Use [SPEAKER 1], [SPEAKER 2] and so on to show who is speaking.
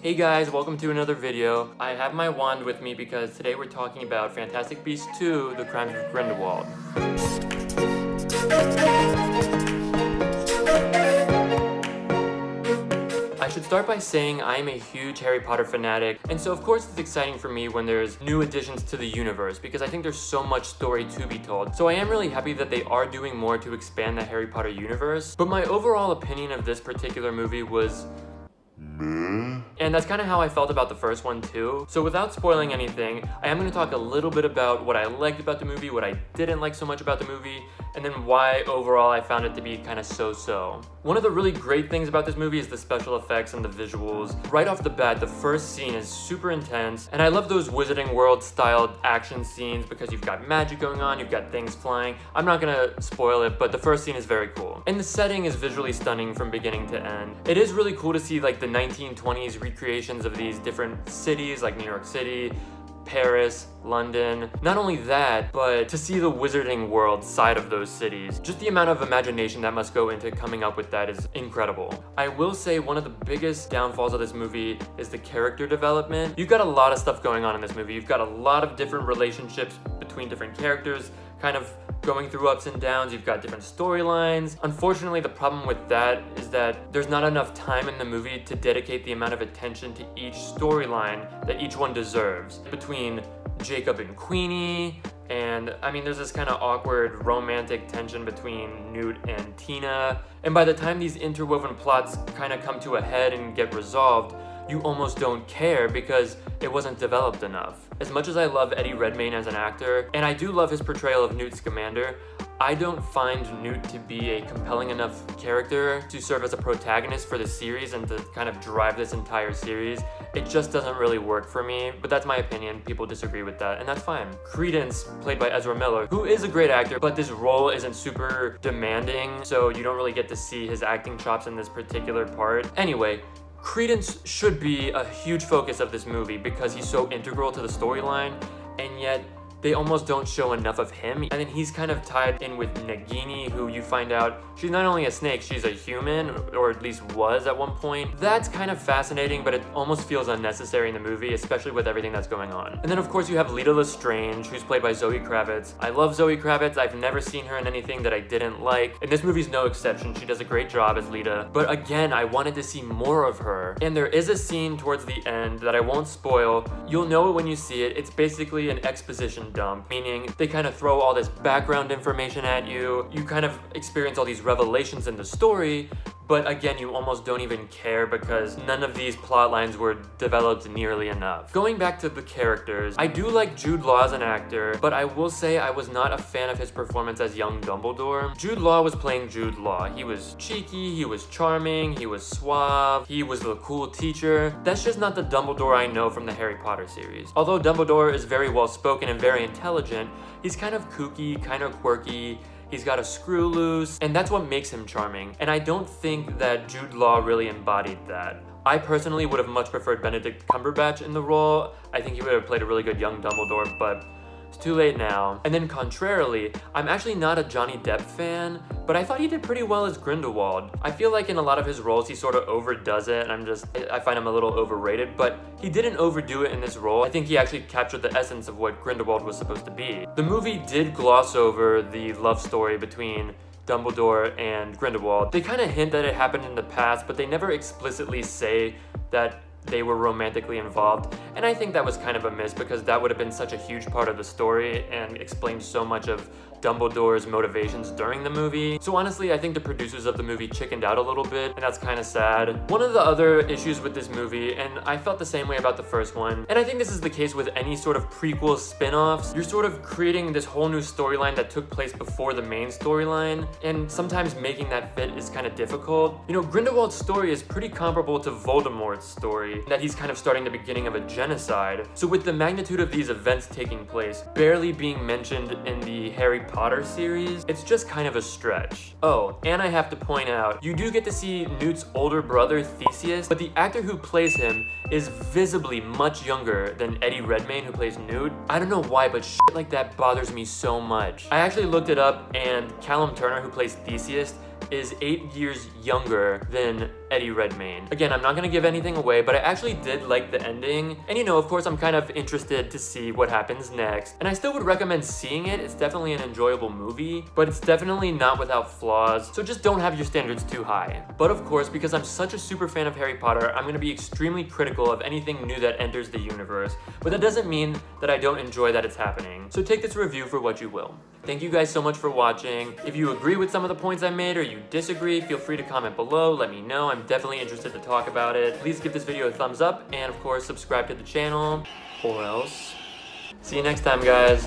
[SPEAKER 1] Hey guys, welcome to another video. I have my wand with me because today we're talking about Fantastic Beasts 2: The Crimes of Grindelwald. I should start by saying I am a huge Harry Potter fanatic, and so of course it's exciting for me when there's new additions to the universe because I think there's so much story to be told. So I am really happy that they are doing more to expand the Harry Potter universe, but my overall opinion of this particular movie was and that's kind of how I felt about the first one too. So without spoiling anything, I am going to talk a little bit about what I liked about the movie, what I didn't like so much about the movie, and then why overall I found it to be kind of so-so. One of the really great things about this movie is the special effects and the visuals. Right off the bat, the first scene is super intense, and I love those Wizarding World styled action scenes because you've got magic going on, you've got things flying. I'm not gonna spoil it, but the first scene is very cool. And the setting is visually stunning from beginning to end. It is really cool to see like the 1920s recreations of these different cities like New York City, Paris, London. Not only that, but to see the Wizarding World side of those cities. Just the amount of imagination that must go into coming up with that is incredible. I will say one of the biggest downfalls of this movie is the character development. You've got a lot of stuff going on in this movie. You've got a lot of different relationships between different characters, kind of going through ups and downs. You've got different storylines. Unfortunately, the problem with that is that there's not enough time in the movie to dedicate the amount of attention to each storyline that each one deserves. Between Jacob and Queenie, and I mean there's this kind of awkward romantic tension between Newt and Tina, and by the time these interwoven plots kind of come to a head and get resolved, you almost don't care because it wasn't developed enough. As much as I love Eddie Redmayne as an actor, and I do love his portrayal of Newt Scamander, I don't find Newt to be a compelling enough character to serve as a protagonist for the series and to kind of drive this entire series. It just doesn't really work for me, but that's my opinion. People disagree with that, and that's fine. Credence, played by Ezra Miller, who is a great actor, but this role isn't super demanding, so you don't really get to see his acting chops in this particular part. Anyway, Credence should be a huge focus of this movie because he's so integral to the storyline, and yet they almost don't show enough of him. And then he's kind of tied in with Nagini, who you find out she's not only a snake, she's a human, or at least was at one point. That's kind of fascinating, but it almost feels unnecessary in the movie, especially with everything that's going on. And then of course you have Lita Lestrange, who's played by Zoe Kravitz. I love Zoe Kravitz. I've never seen her in anything that I didn't like, and this movie's no exception. She does a great job as Lita, but again, I wanted to see more of her. And there is a scene towards the end that I won't spoil. You'll know it when you see it. It's basically an exposition dump, meaning they kind of throw all this background information at you. You kind of experience all these revelations in the story, but again, you almost don't even care because none of these plot lines were developed nearly enough. Going back to the characters, I do like Jude Law as an actor, but I will say I was not a fan of his performance as young Dumbledore. Jude Law was playing Jude Law. He was cheeky, he was charming, he was suave, he was the cool teacher. That's just not the Dumbledore I know from the Harry Potter series. Although Dumbledore is very well spoken and very intelligent, he's kind of kooky, kind of quirky. He's got a screw loose, and that's what makes him charming. And I don't think that Jude Law really embodied that. I personally would have much preferred Benedict Cumberbatch in the role. I think he would have played a really good young Dumbledore, but it's too late now. And then contrarily, I'm actually not a Johnny Depp fan, but I thought he did pretty well as Grindelwald. I feel like in a lot of his roles, he sort of overdoes it, and I find him a little overrated, but he didn't overdo it in this role. I think he actually captured the essence of what Grindelwald was supposed to be. The movie did gloss over the love story between Dumbledore and Grindelwald. They kind of hint that it happened in the past, but they never explicitly say that they were romantically involved, and I think that was kind of a miss because that would have been such a huge part of the story and explained so much of Dumbledore's motivations during the movie. So honestly, I think the producers of the movie chickened out a little bit, and that's kind of sad. One of the other issues with this movie, and I felt the same way about the first one, and I think this is the case with any sort of prequel spin-offs, you're sort of creating this whole new storyline that took place before the main storyline, and sometimes making that fit is kind of difficult. You know, Grindelwald's story is pretty comparable to Voldemort's story, that he's kind of starting the beginning of a genocide. So with the magnitude of these events taking place barely being mentioned in the Harry Potter series, it's just kind of a stretch. Oh, and I have to point out, you do get to see Newt's older brother Theseus, but the actor who plays him is visibly much younger than Eddie Redmayne, who plays Newt. I don't know why, but shit like that bothers me so much. I actually looked it up, and Callum Turner, who plays Theseus, is 8 years younger than Eddie Redmayne. Again, I'm not gonna give anything away, but I actually did like the ending. And you know, of course, I'm kind of interested to see what happens next. And I still would recommend seeing it. It's definitely an enjoyable movie, but it's definitely not without flaws. So just don't have your standards too high. But of course, because I'm such a super fan of Harry Potter, I'm gonna be extremely critical of anything new that enters the universe. But that doesn't mean that I don't enjoy that it's happening. So take this review for what you will. Thank you guys so much for watching. If you agree with some of the points I made or you disagree, feel free to comment below, let me know. I'm definitely interested to talk about it. Please give this video a thumbs up and of course subscribe to the channel, or else. See you next time, guys.